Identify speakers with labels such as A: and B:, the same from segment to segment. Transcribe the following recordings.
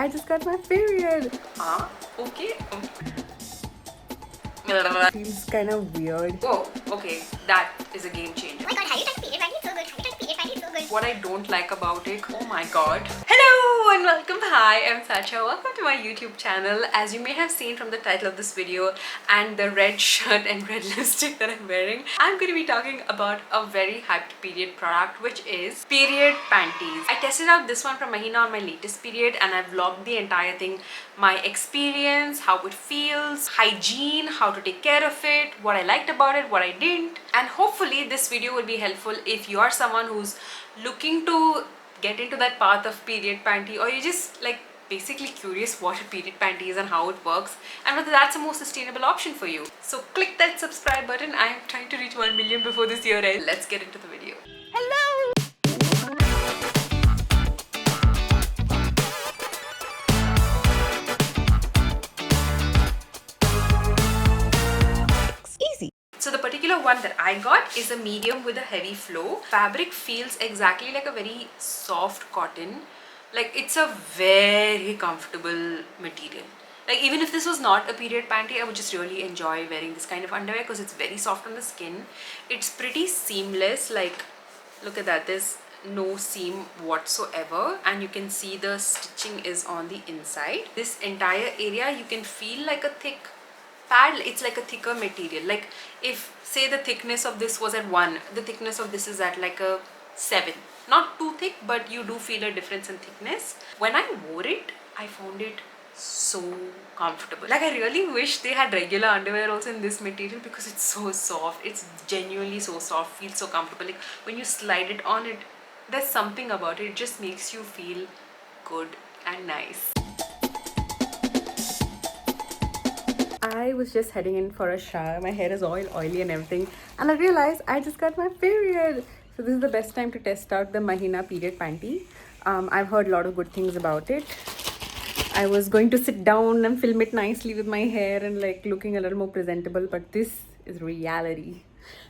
A: I just got my period.
B: Okay.
A: Feels kind of weird.
B: Oh, okay. That is a game changer.
C: Oh my god, have you tried period panty? It's so good. Have you tried period panty? It's so good.
B: What I don't like about it, oh my god. Hello and welcome. Hi, I'm Satshya. Welcome to my YouTube channel. As you may have seen from the title of this video and the red shirt and red lipstick that I'm wearing, I'm going to be talking about a very hyped period product, which is period panties. I tested out this one from Mahina on my latest period and I vlogged the entire thing, my experience, how it feels, hygiene, how to take care of it, what I liked about it, what I didn't. And hopefully this video will be helpful if you are someone who's looking to get into that path of period panty, or you're just like basically curious what a period panty is and how it works and whether that's a more sustainable option for you. So click that subscribe button. I am trying to reach 1 million before this year ends. Let's get into the video.
A: Hello!
B: So the particular one that I got is a medium with a heavy flow. Fabric feels exactly like a very soft cotton. Like it's a very comfortable material. Like even if this was not a period panty, I would just really enjoy wearing this kind of underwear because it's very soft on the skin. It's pretty seamless. Like look at that, there's no seam whatsoever and you can see the stitching is on the inside. This entire area you can feel like a thick pad. It's like a thicker material. Like if say the thickness of this was at 1, the thickness of this is at like a 7. Not too thick, but you do feel a difference in thickness. When I wore it, I found it so comfortable. Like I really wish they had regular underwear also in this material because it's so soft. It's genuinely so soft, feels so comfortable. Like when you slide it on, it there's something about it. It just makes you feel good and nice.
A: I was just heading in for a shower. My hair is all oily and everything, and I realized I just got my period. So this is the best time to test out the Mahina period panty. I've heard a lot of good things about it. I was going to sit down and film it nicely with my hair and like looking a little more presentable, but this is reality.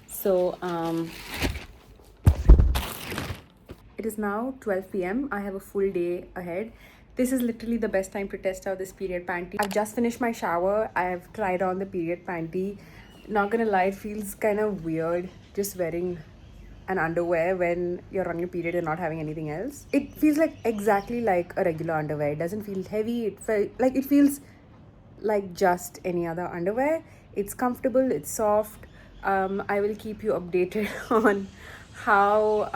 A: So it is now 12 p.m. I have a full day ahead. This is literally the best time to test out this period panty. I've just finished my shower. I've tried on the period panty. Not gonna lie, it feels kind of weird just wearing an underwear when you're on your period and not having anything else. It feels like exactly like a regular underwear. It doesn't feel heavy. It feels like just any other underwear. It's comfortable, it's soft. I will keep you updated on how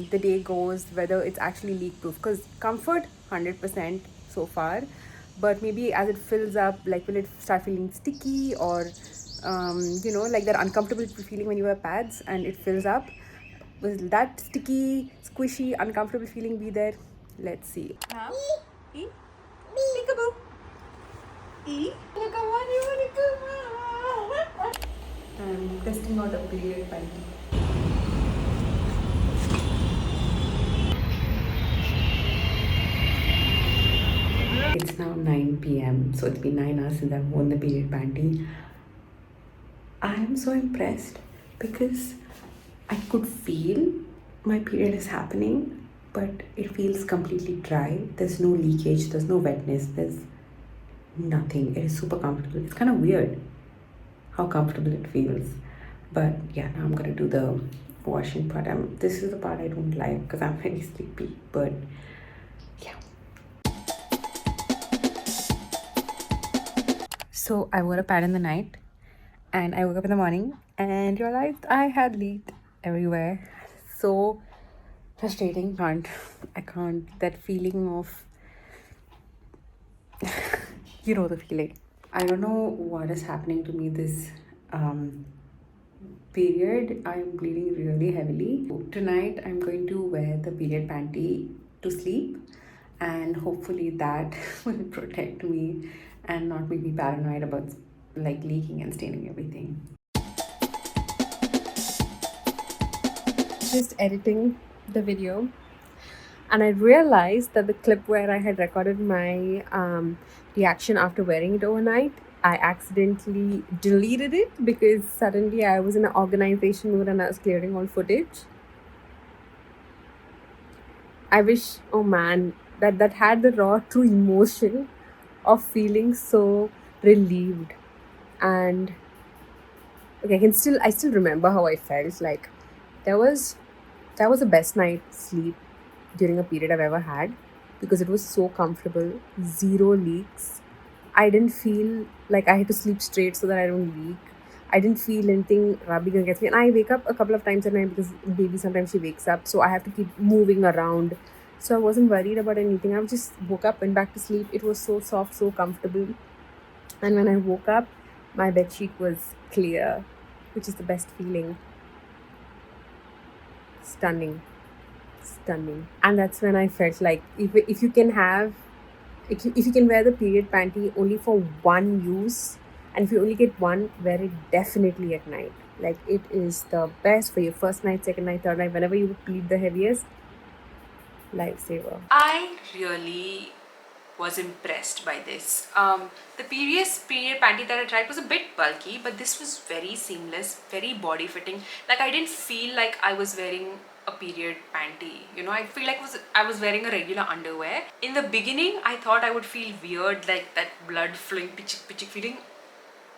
A: the day goes, whether it's actually leak proof, because comfort 100% so far, but maybe as it fills up, like will it start feeling sticky or you know, like that uncomfortable feeling when you wear pads and it fills up. Will that sticky, squishy, uncomfortable feeling be there? Let's see. E? Peekaboo. E? I'm testing out a period panty. It's now 9 p.m. So it's been 9 hours since I've worn the period panty. I am so impressed because I could feel my period is happening, but it feels completely dry. There's no leakage, there's no wetness, there's nothing. It is super comfortable. It's kind of weird how comfortable it feels. But yeah, now I'm gonna do the washing part. This is the part I don't like because I'm very sleepy, but yeah. So I wore a pad in the night and I woke up in the morning and realized I had leaked everywhere. So frustrating. I can't. That feeling of you know the feeling. I don't know what is happening to me this period. I'm bleeding really heavily. Tonight I'm going to wear the period panty to sleep and hopefully that will protect me and not make me paranoid about like leaking and staining everything. Just editing the video and I realized that the clip where I had recorded my reaction after wearing it overnight, I accidentally deleted it because suddenly I was in an organization mode and I was clearing all footage. I wish, oh man, that had the raw true emotion of feeling so relieved. And okay, I still remember how I felt. Like there was that was the best night's sleep during a period I've ever had, because it was so comfortable, zero leaks. I didn't feel like I had to sleep straight so that I don't leak. I didn't feel anything rubbing against me. And I wake up a couple of times at night because baby sometimes she wakes up, so I have to keep moving around. So I wasn't worried about anything. I just woke up, went back to sleep. It was so soft, so comfortable. And when I woke up, my bed sheet was clear, which is the best feeling. Stunning, stunning. And that's when I felt like if you can have if you can wear the period panty only for one use, and if you only get one, wear it definitely at night. Like it is the best for your first night, second night, third night, whenever you plead the heaviest. Lifesaver.
B: I really was impressed by this. The previous period panty that I tried was a bit bulky, but this was very seamless, very body fitting. Like I didn't feel like I was wearing a period panty. You know, I feel like I was wearing a regular underwear. In the beginning, I thought I would feel weird, like that blood flowing, pitchik feeling.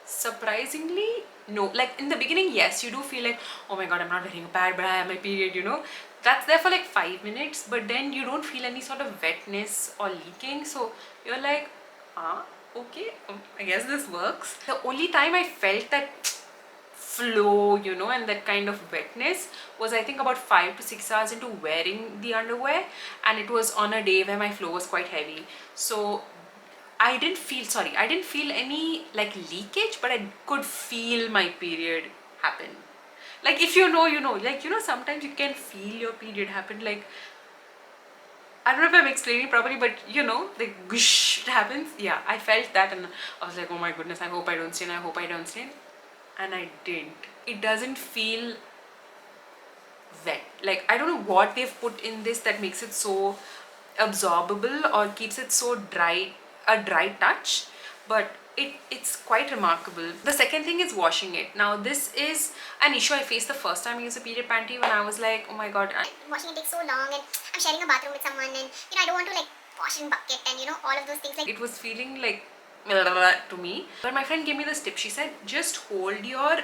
B: Surprisingly, no. Like in the beginning, yes, you do feel like, oh my god, I'm not wearing a pad, but I have my period, you know. That's there for like 5 minutes, but then you don't feel any sort of wetness or leaking. So you're like, okay, I guess this works. The only time I felt that flow, you know, and that kind of wetness was, I think, about 5 to 6 hours into wearing the underwear, and it was on a day where my flow was quite heavy. So I didn't feel any like leakage, but I could feel my period happen. Like if you know, you know, like, you know, sometimes you can feel your period happen. Like, I don't know if I'm explaining properly, but you know, like gush, it happens. Yeah, I felt that, and I was like, oh my goodness, I hope I don't stain, I hope I don't stain. And I didn't. It doesn't feel wet. Like, I don't know what they've put in this that makes it so absorbable or keeps it so dry, a dry touch, but it's quite remarkable. The second thing is washing it. Now this is an issue I faced the first time I used a period panty, when I was like, oh my god,
C: Washing it takes so long, and I'm sharing a bathroom with someone, and I don't want to like wash in bucket and all of those things. Like
B: it was feeling like to me. But my friend gave me this tip. She said, just hold your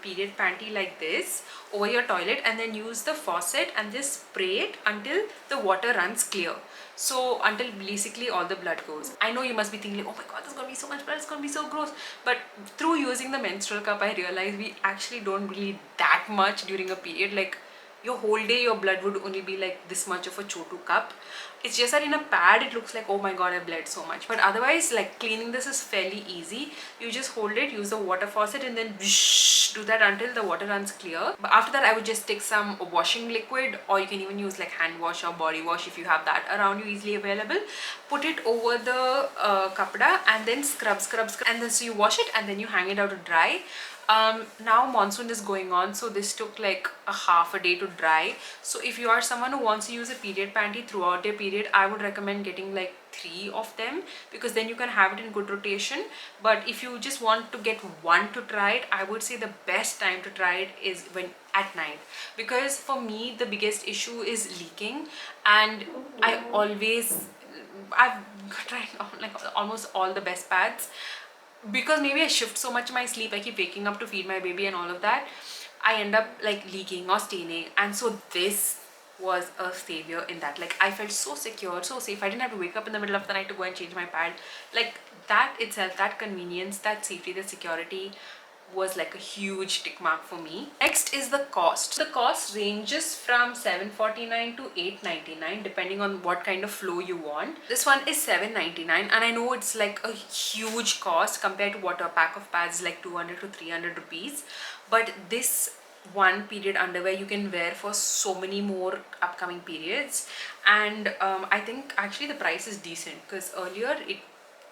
B: period panty like this over your toilet, and then use the faucet and just spray it until the water runs clear. So until basically all the blood goes. I know you must be thinking, oh my god, there's gonna be so much blood, it's gonna be so gross. But through using the menstrual cup, I realized we actually don't bleed that much during a period. Like your whole day your blood would only be like this much of a chotu cup. It's just that in a pad it looks like, oh my god, I bled so much. But otherwise, like, cleaning this is fairly easy. You just hold it, use the water faucet, and then whoosh, do that until the water runs clear. But after that, I would just take some washing liquid, or you can even use like hand wash or body wash if you have that around you easily available. Put it over the kapda and then scrub, and then so you wash it and then you hang it out to dry. Now monsoon is going on, so this took like a half a day to dry. So if you are someone who wants to use a period panty throughout their period, I would recommend getting like 3 of them, because then you can have it in good rotation. But if you just want to get one to try it, I would say the best time to try it is when at night, because for me the biggest issue is leaking, and I've tried like almost all the best pads, because maybe I shift so much in my sleep, I keep waking up to feed my baby and all of that, I end up like leaking or staining. And so this was a savior in that. Like, I felt so secure, so safe. I didn't have to wake up in the middle of the night to go and change my pad. Like, that itself, that convenience, that safety, the security was like a huge tick mark for me. Next is the cost. The cost ranges from $7.49 to $8.99 depending on what kind of flow you want. This one is $7.99, and I know it's like a huge cost compared to what a pack of pads is, like 200 to 300 rupees. But this one period underwear you can wear for so many more upcoming periods, and I think actually the price is decent, because earlier,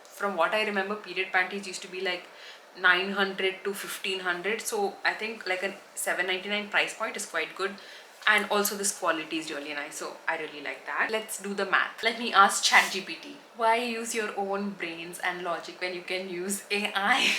B: from what I remember, period panties used to be like 900 to 1500. So I think like a $7.99 price point is quite good, and also this quality is really nice, so I really like that. Let's do the math. Let me ask ChatGPT, why use your own brains and logic when you can use AI?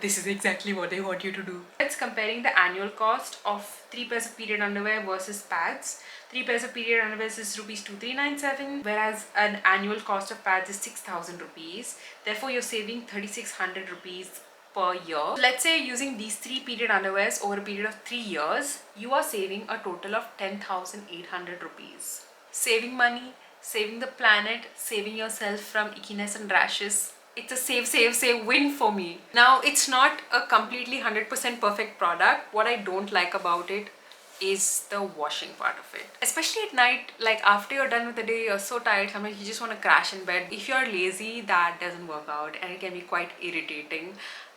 B: This is exactly what they want you to do. Let's comparing the annual cost of 3 pairs of period underwear versus pads. 3 pairs of period underwear is rupees 2397, whereas an annual cost of pads is 6000 rupees. Therefore, you're saving 3600 rupees per year. So let's say using these 3 period underwears over a period of 3 years, you are saving a total of 10,800 rupees. Saving money, saving the planet, saving yourself from ickiness and rashes. It's a save win for me. Now, it's not a completely 100% perfect product. What I don't like about it is the washing part of it. Especially at night, like after you're done with the day, you're so tired, sometimes you just want to crash in bed. If you're lazy, that doesn't work out and it can be quite irritating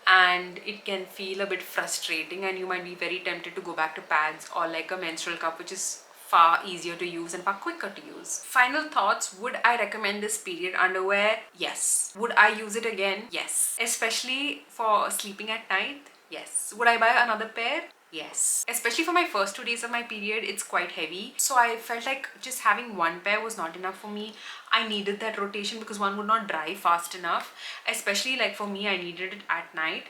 B: and it can feel a bit frustrating and you might be very tempted to go back to pads or like a menstrual cup, which is far easier to use and far quicker to use. Final thoughts, would I recommend this period underwear? Yes. Would I use it again? Yes. Especially for sleeping at night? Yes. Would I buy another pair? Yes. Especially for my first 2 days of my period, it's quite heavy. So I felt like just having one pair was not enough for me. I needed that rotation because one would not dry fast enough. Especially like for me, I needed it at night.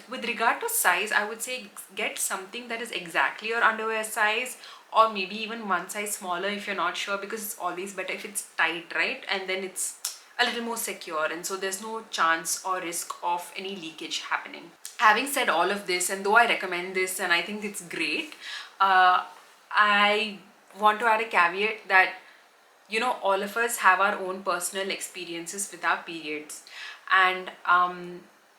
B: With regard to size, I would say get something that is exactly your underwear size, or maybe even one size smaller if you're not sure, because it's always better if it's tight, right? And then it's a little more secure and so there's no chance or risk of any leakage happening. Having said all of this, and though I recommend this and I think it's great, I want to add a caveat that, you know, all of us have our own personal experiences with our periods, and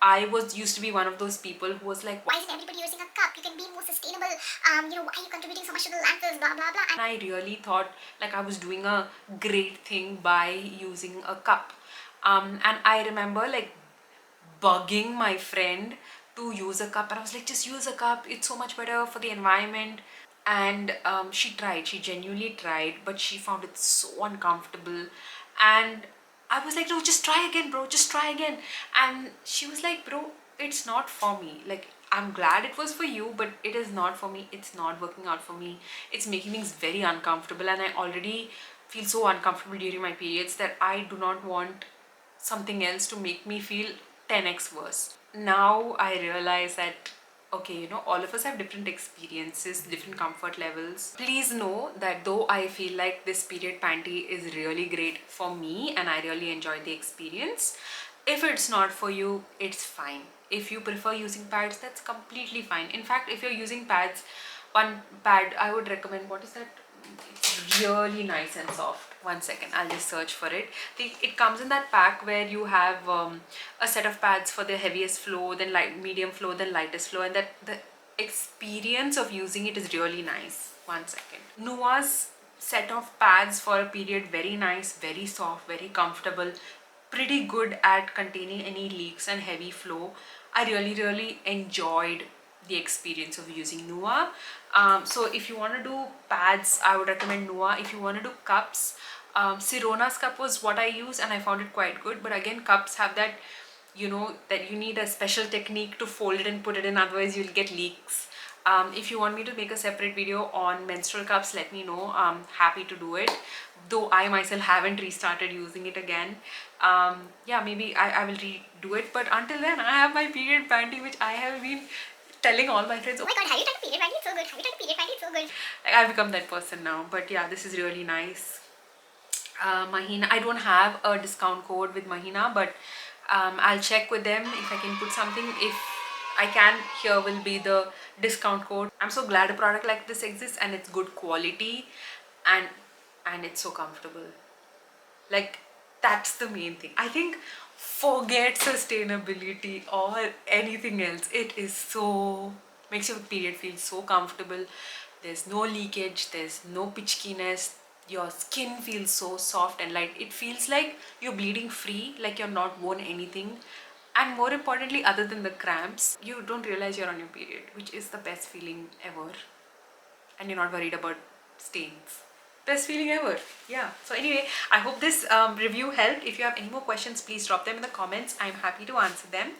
B: I used to be one of those people who was like,
C: Why isn't everybody using a cup? You can be more sustainable. Why are you contributing so much to the landfills? Blah blah blah.
B: and I really thought like I was doing a great thing by using a cup. And I remember like bugging my friend to use a cup, and I was like, just use a cup, it's so much better for the environment. And she genuinely tried, but she found it so uncomfortable. And I was like, no, just try again, bro, just try again. And she was like, bro, it's not for me. Like, I'm glad it was for you, but it is not for me. It's not working out for me. It's making things very uncomfortable, and I already feel so uncomfortable during my periods that I do not want something else to make me feel 10x worse. Now I realize that, okay, you know, all of us have different experiences, different comfort levels. Please know that though I feel like this period panty is really great for me and I really enjoy the experience, if it's not for you, it's fine. If you prefer using pads, that's completely fine. In fact, if you're using pads, one pad I would recommend, what is that? It's really nice and soft. One second, I'll just search for it. It comes in that pack where you have a set of pads for the heaviest flow, then light, medium flow, then lightest flow, and that the experience of using it is really nice. One second. Nua's set of pads for a period, very nice, very soft, very comfortable, pretty good at containing any leaks and heavy flow. I really enjoyed the experience of using Nua. So if you want to do pads, I would recommend Nua. If you want to do cups, Sirona's cup was what I use and I found it quite good. But again, cups have that, you know, that you need a special technique to fold it and put it in, otherwise you'll get leaks. If you want me to make a separate video on menstrual cups, let me know. I'm happy to do it, though I myself haven't restarted using it again. Yeah, maybe I will redo it, but until then I have my period panty, which I have been telling all my friends,
C: Oh my god, have you tried a period panty? It's so good. Have you tried a period panty? It's so good.
B: like, I've become that person now. But yeah, this is really nice. Mahina, I don't have a discount code with Mahina, but I'll check with them if I can put something. If I can, here will be the discount code. I'm so glad a product like this exists and it's good quality and it's so comfortable. Like, that's the main thing. I think forget sustainability or anything else. It is so, makes your period feel so comfortable. There's no leakage, there's no pitchiness. Your skin feels so soft and light. It feels like you're bleeding free, like you're not worn anything. And more importantly, other than the cramps, you don't realize you're on your period, which is the best feeling ever. And you're not worried about stains. Best feeling ever. Yeah. So anyway, I hope this review helped. If you have any more questions, please drop them in the comments. I'm happy to answer them.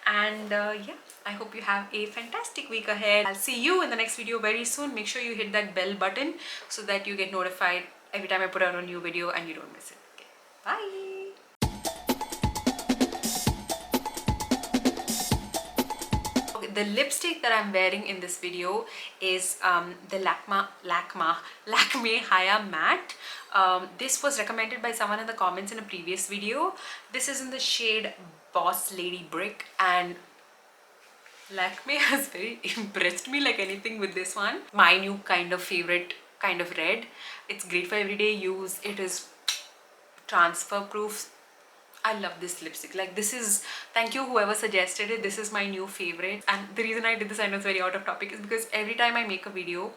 B: And yeah, I hope you have a fantastic week ahead. I'll see you in the next video very soon. Make sure you hit that bell button so that you get notified every time I put out a new video and you don't miss it. Okay. Bye. the lipstick that I'm wearing in this video is the Lakme Haya Matte. This was recommended by someone in the comments in a previous video. This is in the shade Boss Lady Brick, and Lakme has very impressed me like anything with this one. My new kind of favorite kind of red. It's great for everyday use. It is transfer proof. I love this lipstick. Like, this is, thank you whoever suggested it. This is my new favorite. And the reason I did this, I know it's very out of topic, is because every time I make a video,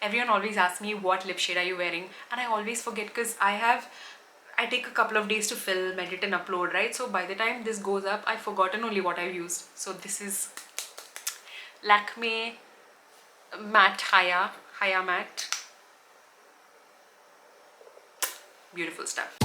B: everyone always asks me what lip shade are you wearing, and I always forget because I take a couple of days to film, edit and upload, right? So by the time this goes up, I've forgotten only what I've used. So this is Lakme Matte Haya Matte. Beautiful stuff.